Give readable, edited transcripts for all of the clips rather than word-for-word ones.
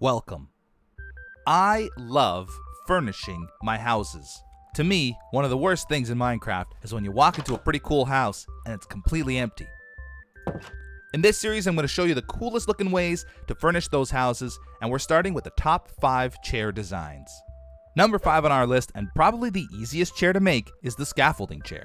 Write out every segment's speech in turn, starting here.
Welcome. I love furnishing my houses. To me, one of the worst things in Minecraft is when you walk into a pretty cool house and it's completely empty. In this series, I'm going to show you the coolest looking ways to furnish those houses, and we're starting with the top 5 chair designs. Number 5 on our list, and probably the easiest chair to make, is the scaffolding chair.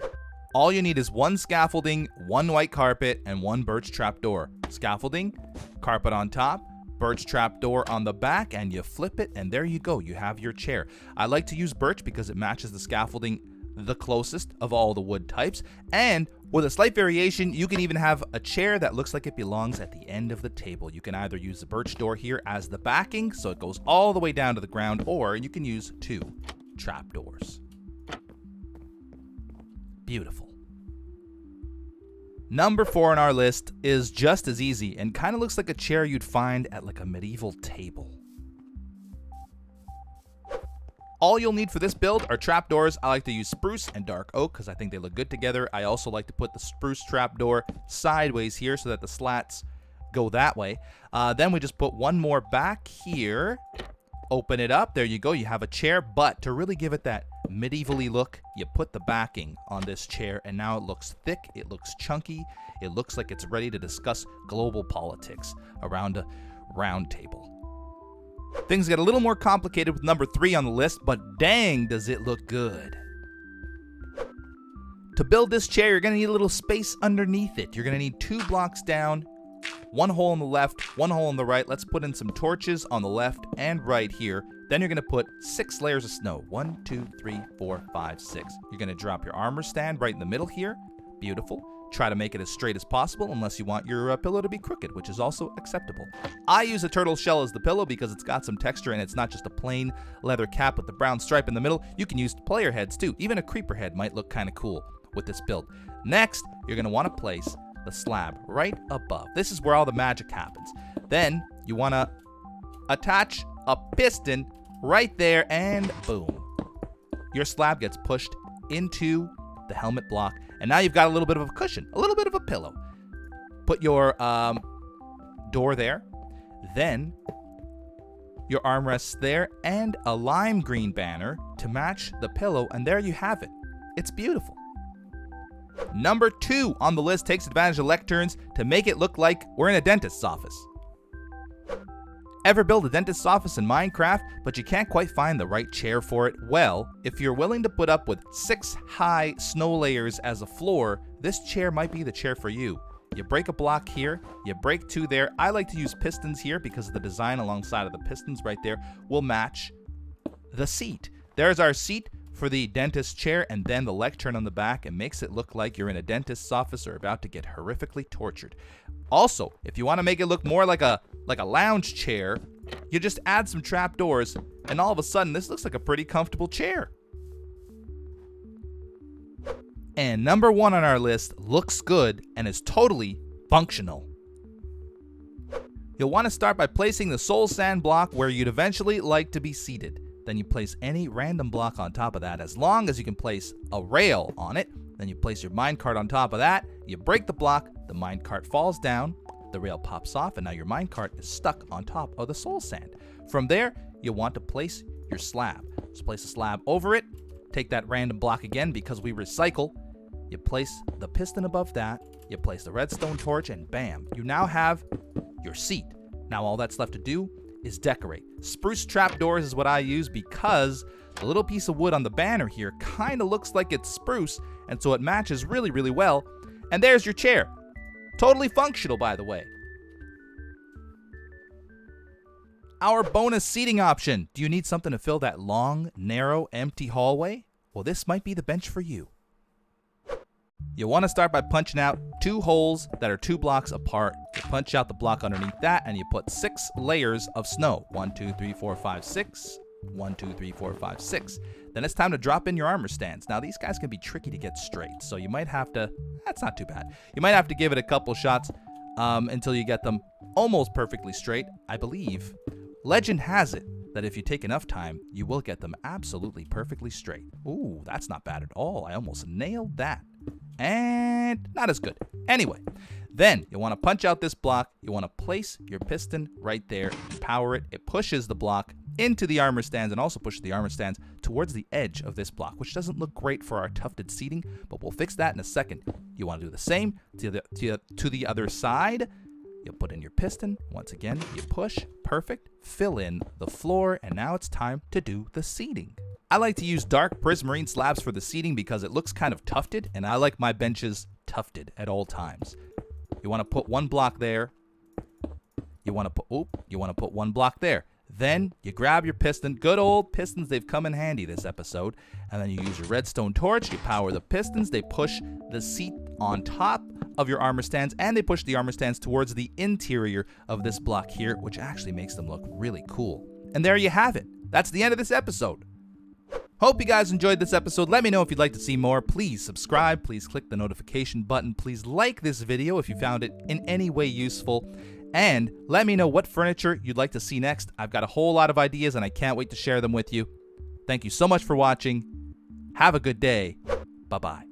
All you need is one scaffolding, one white carpet, and one birch trapdoor. Scaffolding, carpet on top, birch trapdoor on the back, and you flip it, and there you go. You have your chair. I like to use birch because it matches the scaffolding the closest of all the wood types, and with a slight variation, you can even have a chair that looks like it belongs at the end of the table. You can either use the birch door here as the backing, so it goes all the way down to the ground, or you can use 2 trapdoors. Beautiful. Number 4 on our list is just as easy and kind of looks like a chair you'd find at like a medieval table. All you'll need for this build are trapdoors. I like to use spruce and dark oak because I think they look good together. I also like to put the spruce trapdoor sideways here so that the slats go that way. Then we just put one more back here. Open it up. There you go. You have a chair, but to really give it that medievally look, you put the backing on this chair, and now it looks thick, it looks chunky, it looks like it's ready to discuss global politics around a round table. Things get a little more complicated with number 3 on the list, but dang does it look good. To build this chair, you're going to need a little space underneath it. You're going to need 2 blocks down, 1 hole on the left, 1 hole on the right. Let's put in some torches on the left and right here. Then you're going to put 6 layers of snow. 1, 2, 3, 4, 5, 6. You're going to drop your armor stand right in the middle here. Beautiful. Try to make it as straight as possible unless you want your pillow to be crooked, which is also acceptable. I use a turtle shell as the pillow because it's got some texture and it's not just a plain leather cap with the brown stripe in the middle. You can use player heads too. Even a creeper head might look kind of cool with this build. Next, you're going to want to place the slab right above. This is where all the magic happens. Then you want to attach a piston right there, and boom. Your slab gets pushed into the helmet block, and now you've got a little bit of a cushion, a little bit of a pillow. Put your door there, then your armrests there, and a lime green banner to match the pillow, and there you have it. It's beautiful. Number 2 on the list takes advantage of lecterns to make it look like we're in a dentist's office. Ever build a dentist's office in Minecraft, but you can't quite find the right chair for it? Well, if you're willing to put up with 6 high snow layers as a floor, this chair might be the chair for you. You break a block here, you break 2 there. I like to use pistons here because the design alongside of the pistons right there will match the seat. There's our seat for the dentist chair, and then the lectern on the back. It makes it look like you're in a dentist's office or about to get horrifically tortured. Also, if you want to make it look more like a lounge chair, you just add some trapdoors, and all of a sudden this looks like a pretty comfortable chair. And number 1 on our list looks good and is totally functional. You'll want to start by placing the soul sand block where you'd eventually like to be seated. Then you place any random block on top of that, as long as you can place a rail on it. Then you place your minecart on top of that, you break the block, the minecart falls down, the rail pops off, and now your minecart is stuck on top of the soul sand. From there, you'll want to place your slab. So place a slab over it, take that random block again because we recycle, you place the piston above that, you place the redstone torch, and bam, you now have your seat. Now all that's left to do is decorate. Spruce trapdoors is what I use because the little piece of wood on the banner here kind of looks like it's spruce, and so it matches really, really well. And there's your chair. Totally functional, by the way. Our bonus seating option. Do you need something to fill that long, narrow, empty hallway? Well, this might be the bench for you. You want to start by punching out 2 holes that are 2 blocks apart. You punch out the block underneath that, and you put 6 layers of snow. 1, 2, 3, 4, 5, 6. 1, 2, 3, 4, 5, 6. Then it's time to drop in your armor stands. Now, these guys can be tricky to get straight, so you might have to, that's not too bad. You might have to give it a couple shots until you get them almost perfectly straight. I believe legend has it that if you take enough time, you will get them absolutely perfectly straight. Ooh, that's not bad at all. I almost nailed that. And not as good. Anyway, Then you want to punch out this block. You want to place your piston right there, power it. It pushes the block into the armor stands and also pushes the armor stands towards the edge of this block, which doesn't look great for our tufted seating, but we'll fix that in a second. You want to do the same to the other side. You put in your piston. Once again, you push. Perfect. Fill in the floor, and now it's time to do the seating. I like to use dark prismarine slabs for the seating because it looks kind of tufted, and I like my benches tufted at all times. You want to put one block there. You want to put one block there. Then you grab your piston. Good old pistons, they've come in handy this episode. And then you use your redstone torch. You power the pistons. They push the seat on top of your armor stands, and they push the armor stands towards the interior of this block here, which actually makes them look really cool. And there you have it. That's the end of this episode. Hope you guys enjoyed this episode. Let me know if you'd like to see more. Please subscribe. Please click the notification button. Please like this video if you found it in any way useful. And let me know what furniture you'd like to see next. I've got a whole lot of ideas and I can't wait to share them with you. Thank you so much for watching. Have a good day. Bye-bye.